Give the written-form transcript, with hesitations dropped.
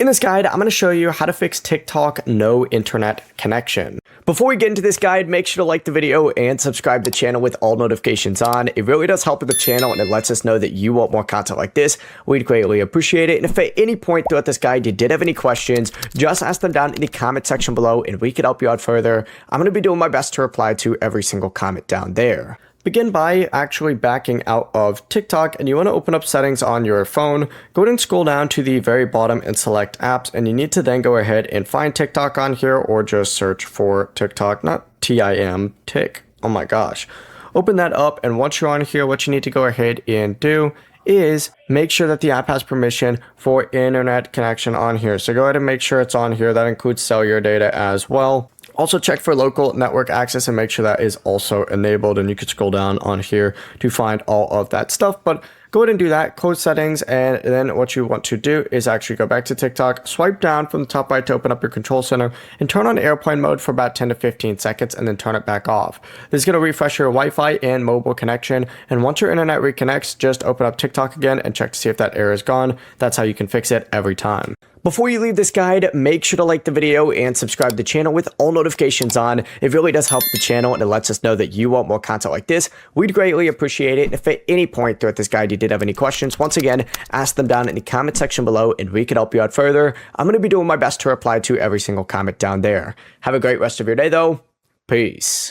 In this guide, I'm going to show you how to fix TikTok no internet connection. Before we get into this guide, make sure to like the video and subscribe to the channel with all notifications on. It really does help with the channel and it lets us know that you want more content like this. We'd greatly appreciate it. And if at any point throughout this guide you did have any questions, just ask them down in the comment section below and we could help you out further. I'm going to be doing my best to reply to every single comment down there. Begin by actually backing out of TikTok, and you want to open up settings on your phone. Go ahead and scroll down to the very bottom and select apps, and you need to then go ahead and find TikTok on here or just search for TikTok, not T-I-M, Tik. Oh my gosh. Open that up, and once you're on here, what you need to go ahead and do is make sure that the app has permission for internet connection on here. So go ahead and make sure it's on here. That includes cellular data as well. Also check for local network access and make sure that is also enabled, and you can scroll down on here to find all of that stuff. But go ahead and do that, close settings, and then what you want to do is actually go back to TikTok, swipe down from the top right to open up your control center, and turn on airplane mode for about 10 to 15 seconds, and then turn it back off. This is going to refresh your Wi-Fi and mobile connection, and once your internet reconnects, just open up TikTok again and check to see if that error is gone. That's how you can fix it every time. Before you leave this guide, make sure to like the video and subscribe to the channel with all notifications on. It really does help the channel and it lets us know that you want more content like this. We'd greatly appreciate it. If at any point throughout this guide you did have any questions, once again, ask them down in the comment section below and we could help you out further. I'm going to be doing my best to reply to every single comment down there. Have a great rest of your day though. Peace.